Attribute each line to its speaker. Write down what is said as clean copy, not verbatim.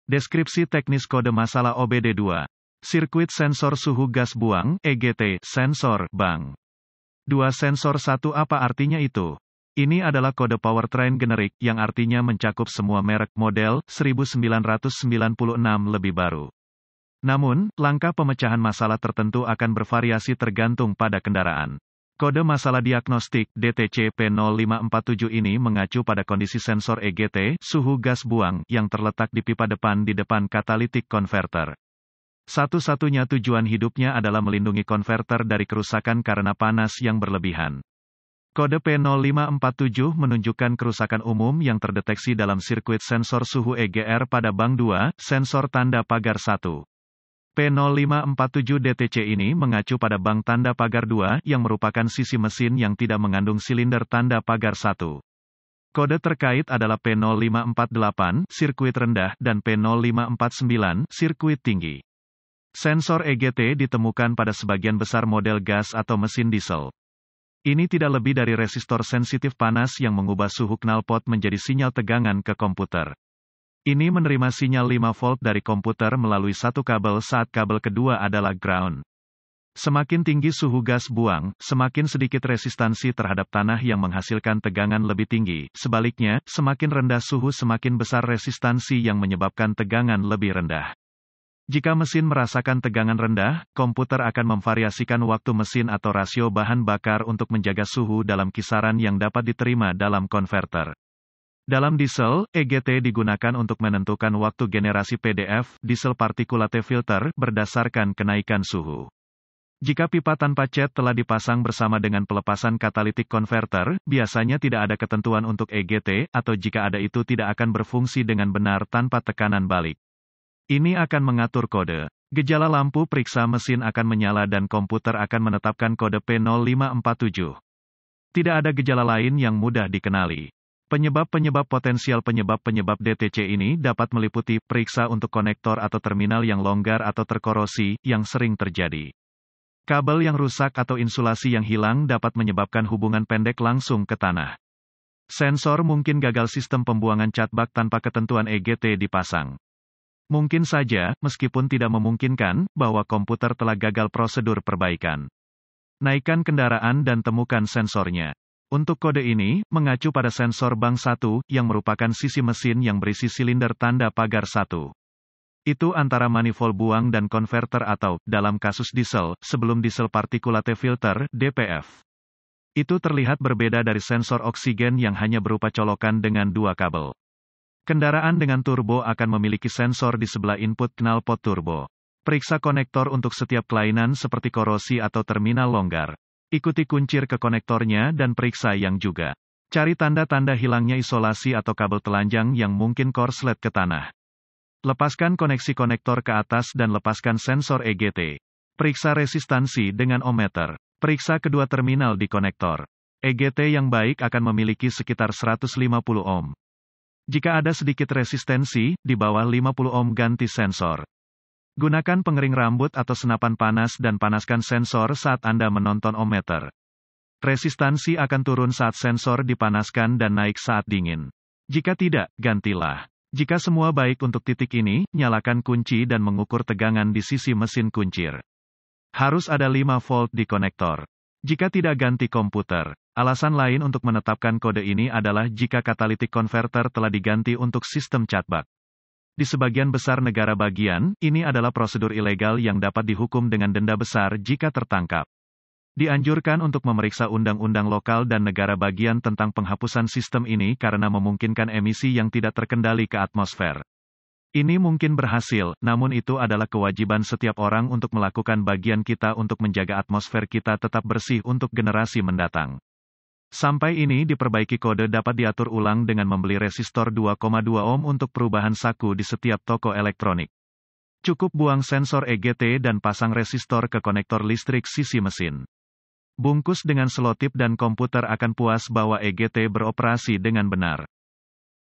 Speaker 1: Deskripsi teknis kode masalah OBD2. Sirkuit sensor suhu gas buang, EGT, sensor, bank. 2 sensor 1 apa artinya itu? Ini adalah kode powertrain generik, yang artinya mencakup semua merek model, 1996 lebih baru. Namun, langkah pemecahan masalah tertentu akan bervariasi tergantung pada kendaraan. Kode masalah diagnostik, DTC P0547 ini mengacu pada kondisi sensor EGT, suhu gas buang, yang terletak di pipa depan di depan catalytic converter. Satu-satunya tujuan hidupnya adalah melindungi konverter dari kerusakan karena panas yang berlebihan. Kode P0547 menunjukkan kerusakan umum yang terdeteksi dalam sirkuit sensor suhu EGR pada bank 2, sensor tanda pagar 1. P0547 DTC ini mengacu pada bank tanda pagar 2 yang merupakan sisi mesin yang tidak mengandung silinder tanda pagar 1. Kode terkait adalah P0548, sirkuit rendah, dan P0549, sirkuit tinggi. Sensor EGT ditemukan pada sebagian besar model gas atau mesin diesel. Ini tidak lebih dari resistor sensitif panas yang mengubah suhu knalpot menjadi sinyal tegangan ke komputer. Ini menerima sinyal 5 volt dari komputer melalui satu kabel saat kabel kedua adalah ground. Semakin tinggi suhu gas buang, semakin sedikit resistansi terhadap tanah yang menghasilkan tegangan lebih tinggi. Sebaliknya, semakin rendah suhu semakin besar resistansi yang menyebabkan tegangan lebih rendah. Jika mesin merasakan tegangan rendah, komputer akan memvariasikan waktu mesin atau rasio bahan bakar untuk menjaga suhu dalam kisaran yang dapat diterima dalam konverter. Dalam diesel, EGT digunakan untuk menentukan waktu generasi PDF, diesel particulate filter, berdasarkan kenaikan suhu. Jika pipa tanpa cat telah dipasang bersama dengan pelepasan catalytic converter, biasanya tidak ada ketentuan untuk EGT, atau jika ada itu tidak akan berfungsi dengan benar tanpa tekanan balik. Ini akan mengatur kode. Gejala lampu periksa mesin akan menyala dan komputer akan menetapkan kode P0547. Tidak ada gejala lain yang mudah dikenali. Penyebab-penyebab potensial penyebab-penyebab DTC ini dapat meliputi periksa untuk konektor atau terminal yang longgar atau terkorosi, yang sering terjadi. Kabel yang rusak atau insulasi yang hilang dapat menyebabkan hubungan pendek langsung ke tanah. Sensor mungkin gagal sistem pembuangan cat bak tanpa ketentuan EGT dipasang. Mungkin saja, meskipun tidak memungkinkan, bahwa komputer telah gagal prosedur perbaikan. Naikkan kendaraan dan temukan sensornya. Untuk kode ini, mengacu pada sensor bank 1, yang merupakan sisi mesin yang berisi silinder tanda pagar 1. Itu antara manifold buang dan konverter atau, dalam kasus diesel, sebelum diesel particulate filter, DPF. Itu terlihat berbeda dari sensor oksigen yang hanya berupa colokan dengan 2 kabel. Kendaraan dengan turbo akan memiliki sensor di sebelah input knalpot turbo. Periksa konektor untuk setiap kelainan seperti korosi atau terminal longgar. Ikuti kuncir ke konektornya dan periksa yang juga. Cari tanda-tanda hilangnya isolasi atau kabel telanjang yang mungkin korslet ke tanah. Lepaskan koneksi konektor ke atas dan lepaskan sensor EGT. Periksa resistansi dengan ohmmeter. Periksa kedua terminal di konektor. EGT yang baik akan memiliki sekitar 150 ohm. Jika ada sedikit resistensi, di bawah 50 ohm ganti sensor. Gunakan pengering rambut atau senapan panas dan panaskan sensor saat Anda menonton ohmmeter. Resistansi akan turun saat sensor dipanaskan dan naik saat dingin. Jika tidak, gantilah. Jika semua baik untuk titik ini, nyalakan kunci dan mengukur tegangan di sisi mesin kuncir. Harus ada 5 volt di konektor. Jika tidak, ganti komputer. Alasan lain untuk menetapkan kode ini adalah jika catalytic converter telah diganti untuk sistem cat bak. Di sebagian besar negara bagian, ini adalah prosedur ilegal yang dapat dihukum dengan denda besar jika tertangkap. Dianjurkan untuk memeriksa undang-undang lokal dan negara bagian tentang penghapusan sistem ini karena memungkinkan emisi yang tidak terkendali ke atmosfer. Ini mungkin berhasil, namun itu adalah kewajiban setiap orang untuk melakukan bagian kita untuk menjaga atmosfer kita tetap bersih untuk generasi mendatang. Sampai ini diperbaiki, kode dapat diatur ulang dengan membeli resistor 2,2 ohm untuk perubahan saku di setiap toko elektronik. Cukup buang sensor EGT dan pasang resistor ke konektor listrik sisi mesin. Bungkus dengan selotip dan komputer akan puas bahwa EGT beroperasi dengan benar.